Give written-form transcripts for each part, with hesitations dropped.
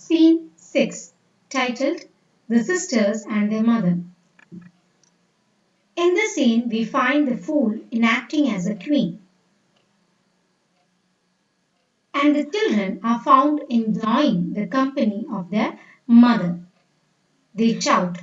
Scene 6, titled The Sisters and Their Mother. In the scene, we find the fool enacting as a queen, and the children are found enjoying the company of their mother. They shout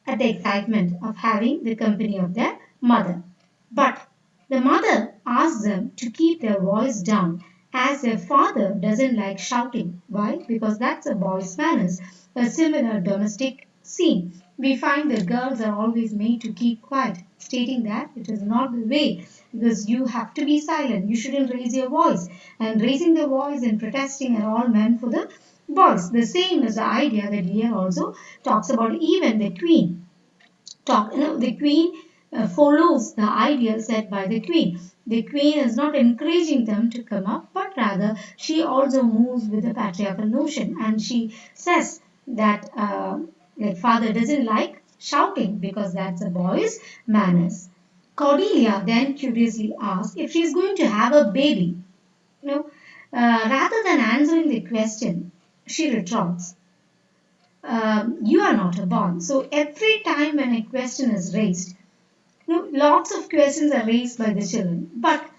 at the excitement of having the company of their mother. But the mother asks them to keep their voice down as their father doesn't like shouting. Why? Because that's a boy's manners. A similar domestic scene. We find the girls are always made to keep quiet, stating that it is not the way because you have to be silent. You shouldn't raise your voice. And raising the voice and protesting are all meant for the boys. The same is the idea that Lear also talks about. Even the queen the queen follows the ideal set by the queen. The queen is not encouraging them to come up, but rather she also moves with the patriarchal notion, and she says that like father doesn't like shouting because that's a boy's manners. Cordelia then curiously asks if she's going to have a baby. Rather than answering the question, she retorts, you are not a boy. So every time when a question is raised, lots of questions are raised by the children, but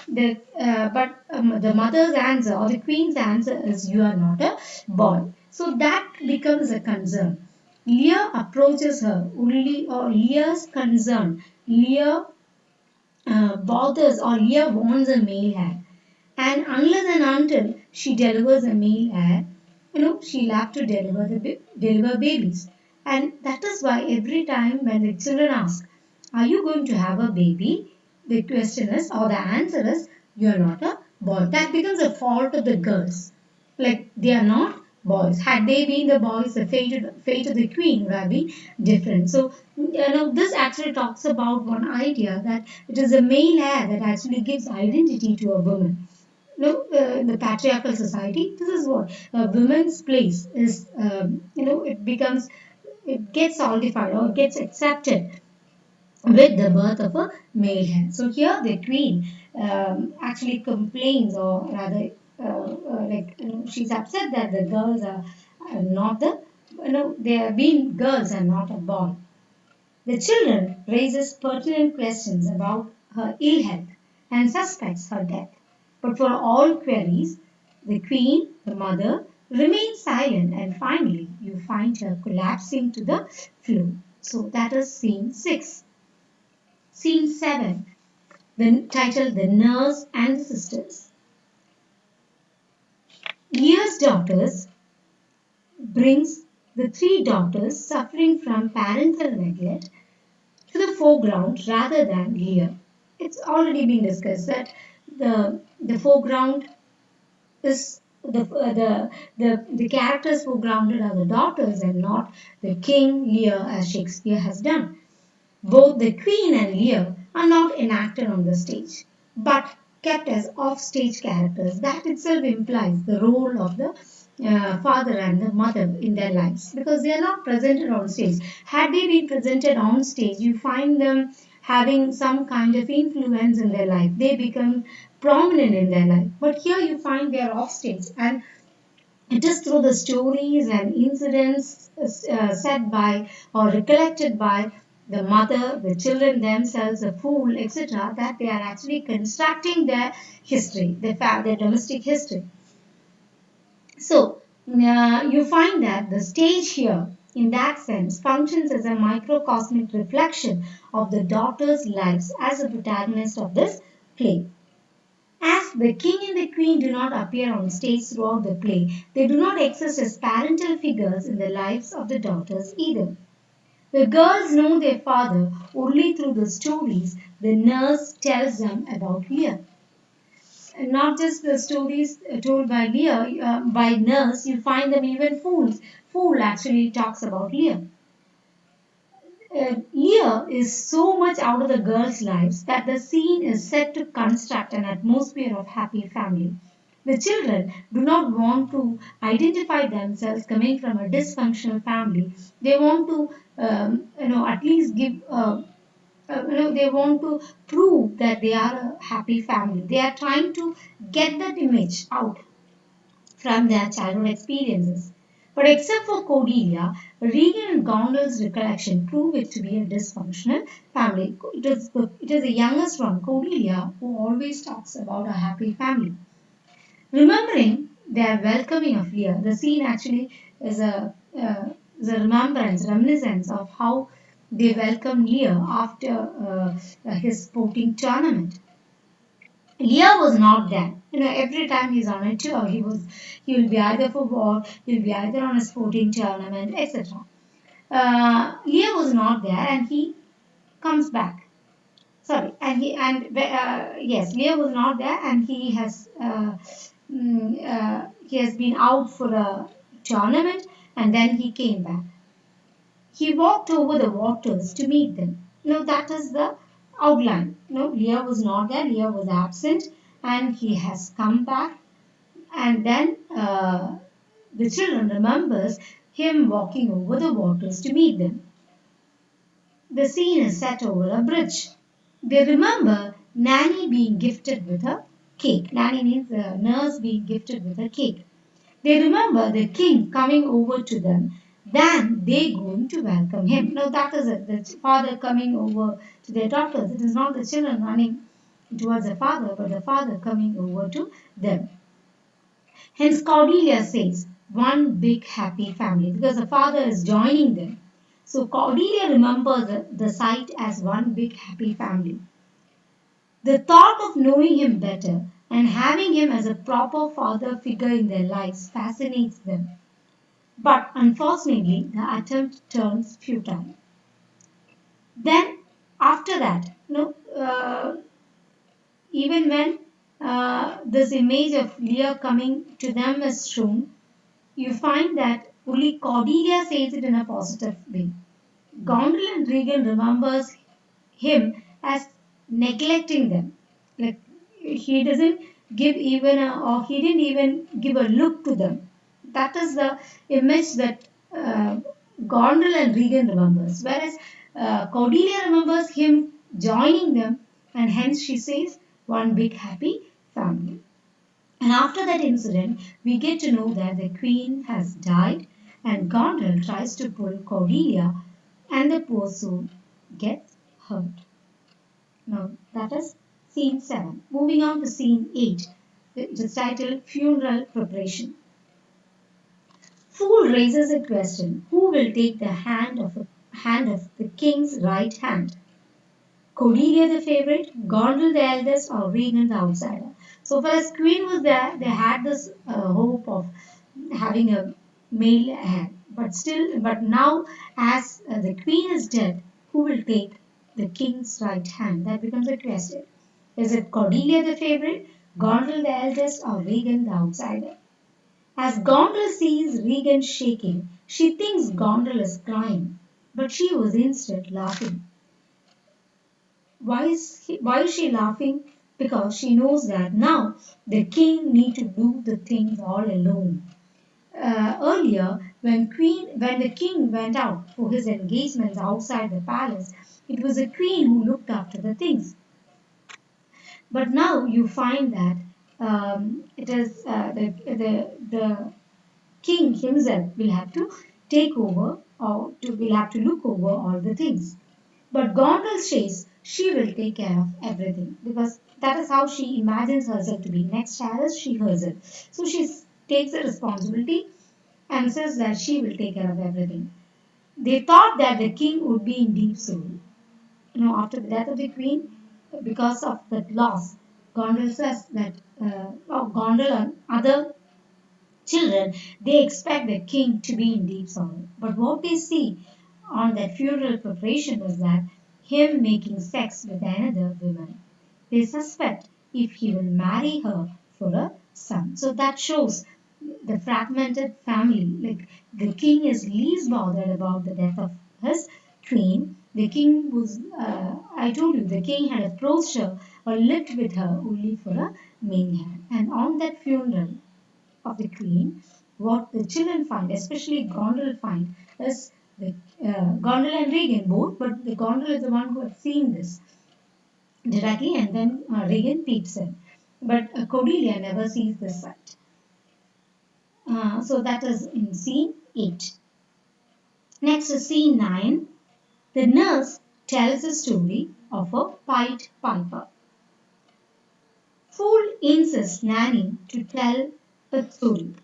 the mother's answer or the queen's answer is you are not a boy. So that becomes a concern. Lear approaches her only, or Lear's concern. Lear bothers, or Lear wants a male heir, and unless and until she delivers a male heir, she'll have to deliver babies. And that is why every time when the children ask, are you going to have a baby? The question is, or the answer is, you're not a boy. That becomes a fault of the girls. Like they are not boys. Had they been the boys, the fate of the queen would have been different. So, this actually talks about one idea that it is a male heir that actually gives identity to a woman. In the patriarchal society, this is what a woman's place is. It gets solidified or gets accepted with the birth of a male heir. So here the queen actually complains, or rather, she's upset that the girls are not the, they are being girls and not a boy. The children raises pertinent questions about her ill health and suspects her death. But for all queries, the queen, the mother, remains silent, and finally you find her collapsing to the floor. So that is scene 6. Scene 7, titled The Nurse and the Sisters. Lear's daughters brings the three daughters suffering from parental neglect to the foreground rather than Lear. It's already been discussed that the foreground is the characters foregrounded are the daughters and not the king Lear as Shakespeare has done. Both the queen and Lear are not enacted on the stage, but kept as off-stage characters. That itself implies the role of the father and the mother in their lives, because they are not presented on stage. Had they been presented on stage, you find them having some kind of influence in their life. They become prominent in their life. But here you find they are off stage, and it is through the stories and incidents said by or recollected by the mother, the children themselves, the fool, etc., that they are actually constructing their history, their domestic history. So, you find that the stage here, in that sense, functions as a microcosmic reflection of the daughter's lives as a protagonist of this play. As the king and the queen do not appear on stage throughout the play, they do not exist as parental figures in the lives of the daughters either. The girls know their father only through the stories the nurse tells them about Lear. And not just the stories told by Lear, by nurse, you find them even fools. Fool actually talks about Lear. Lear is so much out of the girls' lives that the scene is set to construct an atmosphere of happy family. The children do not want to identify themselves coming from a dysfunctional family. They want to, at least give, they want to prove that they are a happy family. They are trying to get that image out. from their childhood experiences. But except for Cordelia, Regan and Gondel's recollection prove it to be a dysfunctional family. It is the youngest one, Cordelia, who always talks about a happy family. Remembering their welcoming of Lear, the scene actually is a reminiscence of how they welcomed Lear after his sporting tournament. Lear was not there. Every time he's on a tour, he will be either for war, he'll be either on a sporting tournament, etc. Lear was not there, and he comes back. Sorry, and yes, Lear was not there, and he has been out for a tournament, and then he came back. He walked over the waters to meet them. That is the outline. Lear was not there. Lear was absent, and he has come back, and then the children remembers him walking over the waters to meet them. The scene is set over a bridge. They remember Nanny being gifted with a cake. Nanny means the nurse being gifted with a cake. They remember the king coming over to them. Then they going to welcome him. Now that is it. The father coming over to their daughters. It is not the children running towards the father, but the father coming over to them. Hence Cordelia says, one big happy family, because the father is joining them. So Cordelia remembers the sight as one big happy family. The thought of knowing him better and having him as a proper father figure in their lives fascinates them. But unfortunately, the attempt turns futile. Then, after that, even when this image of Lear coming to them is shown, you find that only Cordelia says it in a positive way. Gondel and Regan remembers him as neglecting them. Like he doesn't give even or he didn't even give a look to them. That is the image that Gondel and Regan remembers. Whereas Cordelia remembers him joining them, and hence she says one big happy family. And after that incident, we get to know that the queen has died, and Gondel tries to pull Cordelia, and the poor soul gets hurt. Now, that is scene 7. Moving on to scene 8, it is titled Funeral Preparation. Fool raises a question: who will take the hand of the king's right hand? Cordelia the favorite, Gondel the eldest, or Regan the outsider. So far as Queen was there, they had this hope of having a male heir. But now as the Queen is dead, who will take the king's right hand? That becomes a question. Is it Cordelia the favorite, Gondel the eldest, or Regan the outsider? As Gondel sees Regan shaking, she thinks Gondel is crying, but she was instead laughing. Why is she laughing? Because she knows that now the king need to do the things all alone. Earlier, when the king went out for his engagements outside the palace, it was the queen who looked after the things. But now you find that it is the king himself will have to take over will have to look over all the things. But Gondel says she will take care of everything because that is how she imagines herself to be. Next child is she herself. So she takes the responsibility and says that she will take care of everything. They thought that the king would be in deep sorrow. After the death of the queen, because of that loss, Gondel says that Gondel and other children, they expect the king to be in deep sorrow. But what they see on that funeral preparation was that him making sex with another woman. They suspect if he will marry her for a son. So that shows the fragmented family. Like the king is least bothered about the death of his queen. The king was, I told you, the king had approached her or lived with her only for a main hand. And on that funeral, of the queen, what the children find, especially Gondel find, is the Gondel and Regan both, but the Gondel is the one who had seen this directly, and then Regan peeps in. But Cordelia never sees this sight. So that is in scene 8. Next is scene 9. The nurse tells the story of a Pied Piper. Fool insists Nanny to tell a story.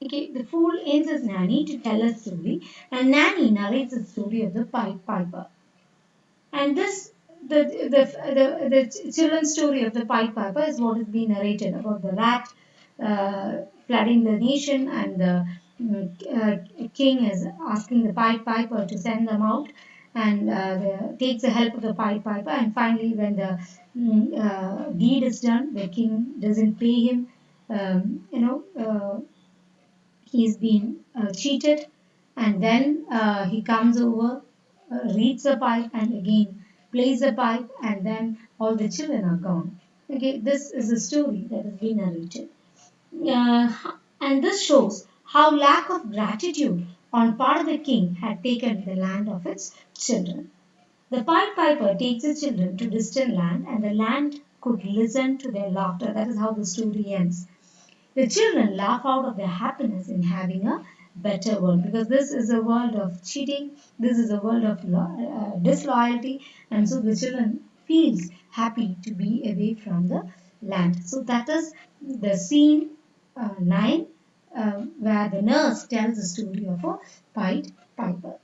Okay, the fool insists Nanny to tell a story, and Nanny narrates the story of the Pied Piper. And this, the children's story of the Pied Piper is what is being narrated about the rat flooding the nation, and the king is asking the Pied Piper to send them out, and takes the help of the Pied Piper. And finally, when the deed is done, the king doesn't pay him. He's been cheated, and then he comes over, reads the pipe, and again plays the pipe, and then all the children are gone. Okay, this is a story that has been narrated. uh, and this shows how lack of gratitude on part of the king had taken the land of its children. The Pied Piper takes the children to distant land, and the land could listen to their laughter. That is how the story ends. The children laugh out of their happiness in having a better world, because this is a world of cheating, this is a world of disloyalty, and so the children feels happy to be away from the land. So that is the scene 9, where the nurse tells the story of a Pied Piper.